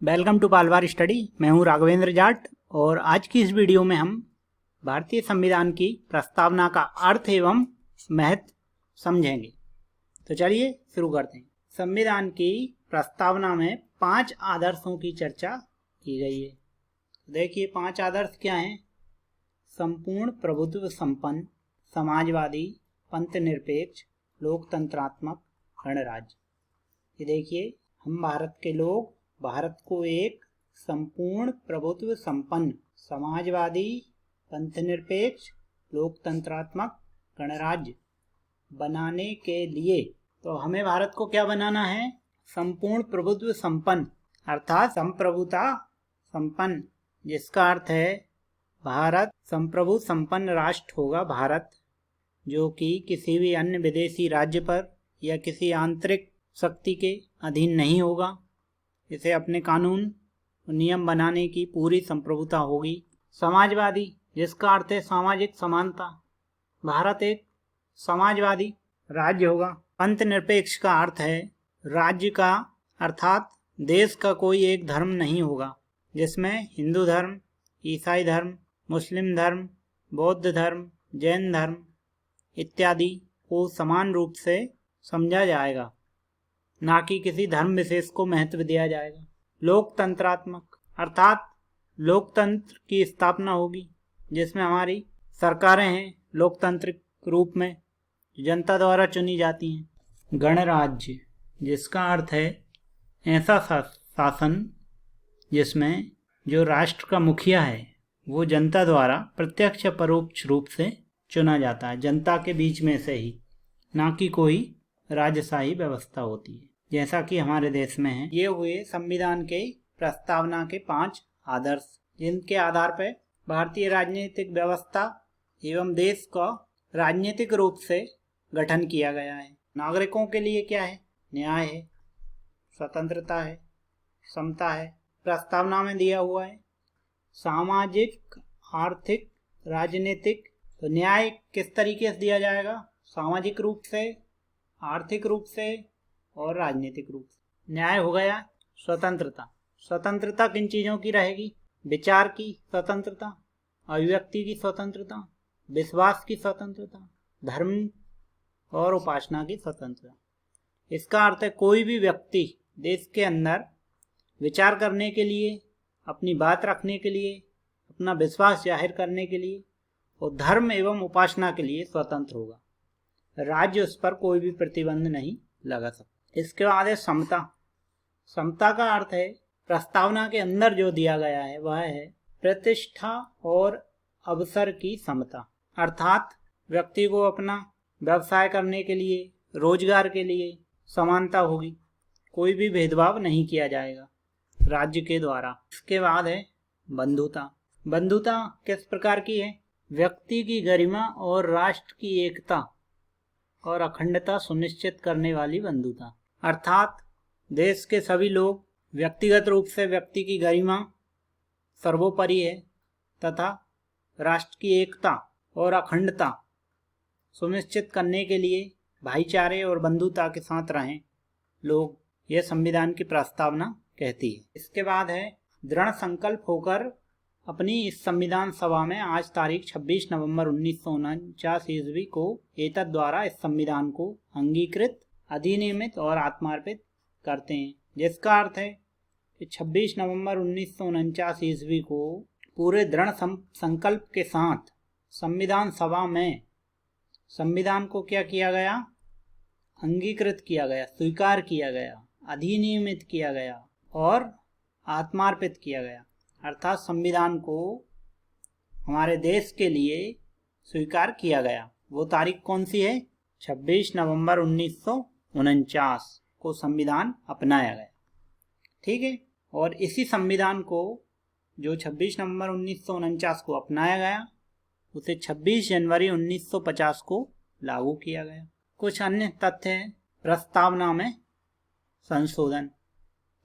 Welcome to पालवार study. मैं हूं राघवेंद्र जाट और आज की इस वीडियो में हम भारतीय संविधान की प्रस्तावना का अर्थ एवं महत्व समझेंगे। तो चलिए शुरू करते हैं। संविधान की प्रस्तावना में 5 आदर्शों की चर्चा की गई है। देखिए 5 आदर्श क्या हैं? संपूर्ण प्रभुत्व संपन्न, समाजवादी, पंथनिरपेक्ष, लोकतंत्रात्मक, गणराज्य। ये देखिए, हम भारत के लोग भारत को एक संपूर्ण प्रभुत्व संपन्न, समाजवादी, पंथनिरपेक्ष, लोकतंत्रात्मक, गणराज्य बनाने के लिए, तो हमें भारत को क्या बनाना है? संपूर्ण प्रभुत्व संपन्न, अर्थात संप्रभुता संपन्न, जिसका अर्थ है भारत संप्रभु संपन्न राष्ट्र होगा। भारत जो कि किसी भी अन्य विदेशी राज्य पर या किसी आंतरिक शक्ति के अधीन नहीं होगा। इसे अपने कानून और नियम बनाने की पूरी संप्रभुता होगी। समाजवादी, जिसका अर्थ है सामाजिक समानता, भारत एक समाजवादी राज्य होगा। पंथनिरपेक्ष का अर्थ है राज्य का अर्थात देश का कोई एक धर्म नहीं होगा, जिसमें हिंदू धर्म, ईसाई धर्म, मुस्लिम धर्म, बौद्ध धर्म, जैन धर्म इत्यादि को समान रूप से समझा जाएगा, ना कि किसी धर्म विशेष को महत्व दिया जाएगा। लोकतंत्रात्मक अर्थात लोकतंत्र की स्थापना होगी, जिसमें हमारी सरकारें हैं लोकतांत्रिक रूप में, जनता द्वारा चुनी जाती हैं। गणराज्य, जिसका अर्थ है ऐसा शासन जिसमें जो राष्ट्र का मुखिया है वो जनता द्वारा प्रत्यक्ष या परोक्ष रूप से चुना जाता है, जनता के बीच में से ही, ना कि कोई राजशाही व्यवस्था होती है जैसा कि हमारे देश में है। ये हुए संविधान के प्रस्तावना के 5 आदर्श, जिनके आधार पर भारतीय राजनीतिक व्यवस्था एवं देश का राजनीतिक रूप से गठन किया गया है। नागरिकों के लिए क्या है? न्याय है, स्वतंत्रता है, समता है। प्रस्तावना में दिया हुआ है सामाजिक, आर्थिक, राजनीतिक। तो न्याय किस तरीके से दिया जाएगा? सामाजिक रूप से, आर्थिक रूप से और राजनीतिक रूप से। न्याय हो गया। स्वतंत्रता, स्वतंत्रता किन चीज़ों की रहेगी? विचार की स्वतंत्रता, अभिव्यक्ति की स्वतंत्रता, विश्वास की स्वतंत्रता, धर्म और उपासना की स्वतंत्रता। इसका अर्थ है कोई भी व्यक्ति देश के अंदर विचार करने के लिए, अपनी बात रखने के लिए, अपना विश्वास जाहिर करने के लिए और धर्म एवं उपासना के लिए स्वतंत्र होगा। राज्य उस पर कोई भी प्रतिबंध नहीं लगा सकता। इसके बाद है समता। समता का अर्थ है प्रस्तावना के अंदर जो दिया गया है वह है प्रतिष्ठा और अवसर की समता, अर्थात व्यक्ति को अपना व्यवसाय करने के लिए, रोजगार के लिए समानता होगी, कोई भी भेदभाव नहीं किया जाएगा राज्य के द्वारा। इसके बाद है बंधुता। बंधुता किस प्रकार की है? व्यक्ति की गरिमा और राष्ट्र की एकता और अखंडता सुनिश्चित करने वाली बंधुता, अर्थात देश के सभी लोग, व्यक्तिगत रूप से व्यक्ति की गरिमा सर्वोपरि है तथा राष्ट्र की एकता और अखंडता सुनिश्चित करने के लिए भाईचारे और बंधुता के साथ रहें लोग, यह संविधान की प्रस्तावना कहती है। इसके बाद है दृढ़ संकल्प होकर अपनी इस संविधान सभा में आज तारीख 26 नवंबर 1949 ईस्वी को एतद द्वारा इस संविधान को अंगीकृत, अधिनियमित और आत्मार्पित करते हैं, जिसका अर्थ है कि 26 नवंबर 1949 ईस्वी को पूरे दृढ़ संकल्प के साथ संविधान सभा में संविधान को क्या किया गया? अंगीकृत किया गया, स्वीकार किया गया, अधिनियमित किया गया और आत्मार्पित किया गया, अर्थात संविधान को हमारे देश के लिए स्वीकार किया गया। वो तारीख कौन सी है? 26 नवंबर 1949 को संविधान अपनाया गया। ठीक है, और इसी संविधान को जो 26 नवंबर 1949 को अपनाया गया उसे 26 जनवरी 1950 को लागू किया गया। कुछ अन्य तथ्य हैं प्रस्तावना में संशोधन।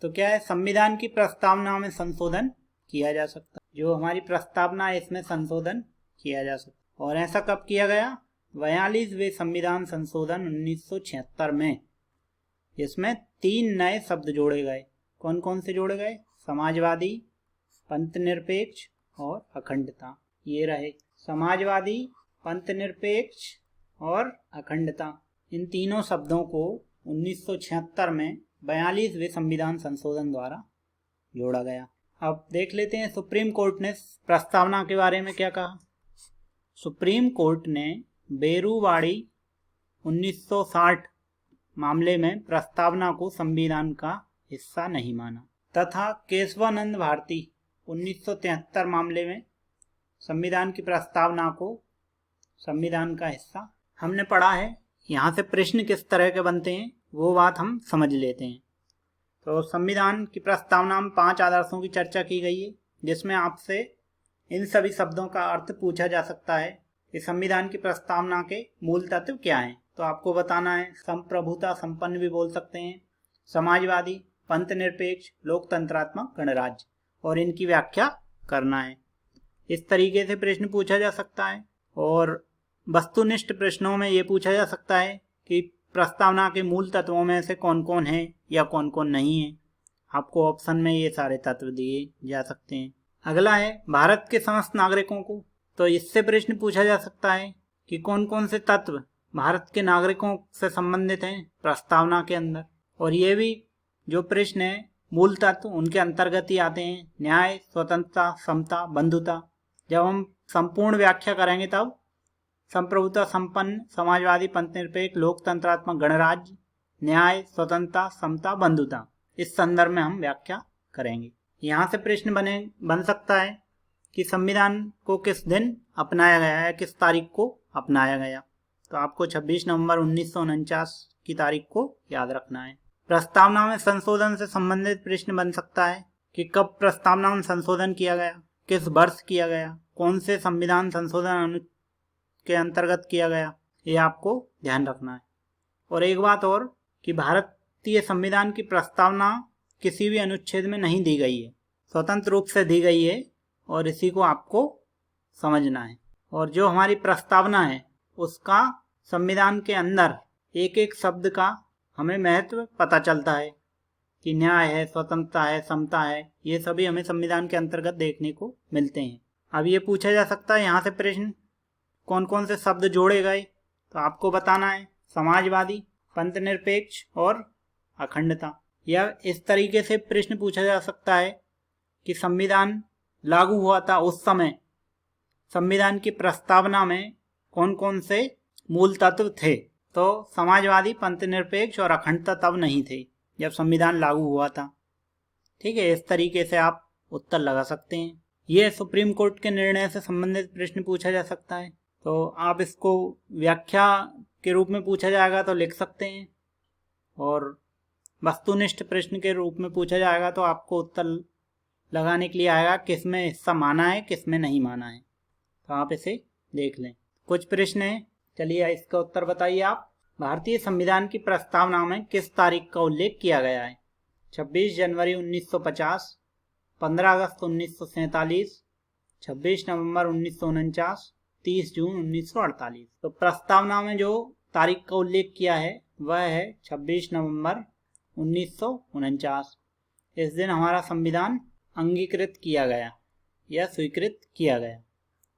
तो क्या है? संविधान की प्रस्तावना में संशोधन किया जा सकता है। जो हमारी प्रस्तावना है इसमें संशोधन किया जा सकता है। और ऐसा कब किया गया? 42वें संविधान संशोधन 1976 में, जिसमें 3 नए शब्द जोड़े गए। कौन कौन से जोड़े गए? समाजवादी, पंथनिरपेक्ष और अखंडता। ये रहे समाजवादी, पंथनिरपेक्ष और अखंडता। इन तीनों शब्दों को 1976 में 42वें संविधान संशोधन द्वारा जोड़ा गया। अब देख लेते हैं सुप्रीम कोर्ट ने प्रस्तावना के बारे में क्या कहा। सुप्रीम कोर्ट ने बेरूवाड़ी 1960 मामले में प्रस्तावना को संविधान का हिस्सा नहीं माना तथा केशवानंद भारती 1973 मामले में संविधान की प्रस्तावना को संविधान का हिस्सा हमने पढ़ा है। यहाँ से प्रश्न किस तरह के बनते हैं वो बात हम समझ लेते हैं। तो संविधान की प्रस्तावना में 5 आदर्शों की चर्चा की गई है, जिसमें आपसे इन सभी शब्दों का अर्थ पूछा जा सकता है कि संविधान की प्रस्तावना के मूल तत्व क्या हैं। तो आपको बताना है संप्रभुता संपन्न भी बोल सकते हैं, समाजवादी, पंथनिरपेक्ष, लोकतंत्रात्मक गणराज्य, और इनकी व्याख्या करना है। इस तरीके से प्रश्न पूछा जा सकता है। और वस्तुनिष्ठ प्रश्नों में ये पूछा जा सकता है कि प्रस्तावना के मूल तत्वों में से कौन कौन है या कौन कौन नहीं है। आपको ऑप्शन में ये सारे तत्व दिए जा सकते हैं। अगला है भारत के समस्त नागरिकों को। तो इससे प्रश्न पूछा जा सकता है कि कौन कौन से तत्व भारत के नागरिकों से संबंधित हैं प्रस्तावना के अंदर। और ये भी जो प्रश्न है मूल तत्व उनके अंतर्गत ही आते हैं, न्याय, स्वतंत्रता, समता, बंधुता। जब हम संपूर्ण व्याख्या करेंगे तब संप्रभुता संपन्न, समाजवादी, पंथनिरपेक्ष, लोकतंत्रात्मक गणराज्य, न्याय, स्वतंत्रता, समता, बंधुता, इस संदर्भ में हम व्याख्या करेंगे। यहाँ से प्रश्न बन सकता है कि संविधान को किस दिन अपनाया गया है, किस तारीख को अपनाया गया। तो आपको 26 नवंबर 1949 की तारीख को याद रखना है। प्रस्तावना में संशोधन से संबंधित प्रश्न बन सकता है कि कब प्रस्तावना में संशोधन किया गया, किस वर्ष किया गया, कौन से संविधान संशोधन के अंतर्गत किया गया, ये आपको ध्यान रखना है। और एक बात और कि भारतीय संविधान की प्रस्तावना किसी भी अनुच्छेद में नहीं दी गई है, स्वतंत्र रूप से दी गई है, और इसी को आपको समझना है। और जो हमारी प्रस्तावना है उसका संविधान के अंदर एक एक शब्द का हमें महत्व पता चलता है कि न्याय है, स्वतंत्रता है, समता है, ये सभी हमें संविधान के अंतर्गत देखने को मिलते हैं। अब ये पूछा जा सकता है यहाँ से प्रश्न कौन कौन से शब्द जोड़े गए। तो आपको बताना है समाजवादी, पंथनिरपेक्ष और अखंडता। या इस तरीके से प्रश्न पूछा जा सकता है कि संविधान लागू हुआ था उस समय संविधान की प्रस्तावना में कौन कौन से मूल तत्व थे। तो समाजवादी, पंथनिरपेक्ष और अखंडता तब नहीं थे जब संविधान लागू हुआ था। ठीक है, इस तरीके से आप उत्तर लगा सकते हैं। यह सुप्रीम कोर्ट के निर्णय से संबंधित प्रश्न पूछा जा सकता है। तो आप इसको व्याख्या के रूप में पूछा जाएगा तो लिख सकते हैं, और वस्तुनिष्ठ प्रश्न के रूप में पूछा जाएगा तो आपको उत्तर लगाने के लिए आएगा किस में हिस्सा माना है, किस में नहीं माना है। तो आप इसे देख लें। कुछ प्रश्न हैं, चलिए इसका उत्तर बताइए आप। भारतीय संविधान की प्रस्तावना में किस तारीख का उल्लेख किया गया है? 26 जनवरी 1950, 15 अगस्त 1947, 26 नवंबर 1949, 30 जून 1948। तो प्रस्तावना में जो तारीख का उल्लेख किया है वह है 26 नवंबर 1949। इस दिन हमारा संविधान अंगीकृत किया गया या स्वीकृत किया गया।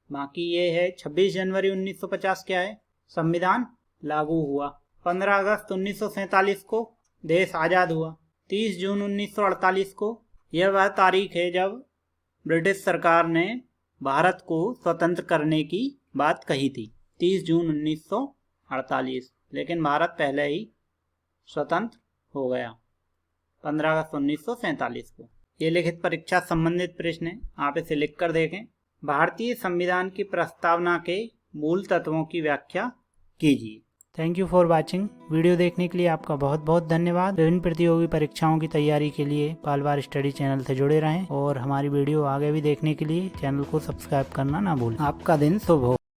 बाकी ये है 26 जनवरी 1950 क्या है, संविधान लागू हुआ। 15 अगस्त 1947 को देश आज़ाद हुआ। 30 जून 1948 को यह वह तारीख है जब ब्रिटिश सरकार ने भारत को स्वतंत्र करने की बात कही थी, 30 जून 1948। लेकिन भारत पहले ही स्वतंत्र हो गया 15 अगस्त 1947 को। ये लिखित परीक्षा संबंधित प्रश्न है, आप इसे लिख कर देखें। भारतीय संविधान की प्रस्तावना के मूल तत्वों की व्याख्या कीजिए। Thank you for watching. Video देखने के लिए आपका बहुत बहुत धन्यवाद। विभिन्न प्रतियोगी परीक्षाओं की तैयारी के लिए पालवार स्टडी चैनल से जुड़े रहें और हमारी वीडियो आगे भी देखने के लिए चैनल को सब्सक्राइब करना ना भूलें। आपका दिन शुभ हो।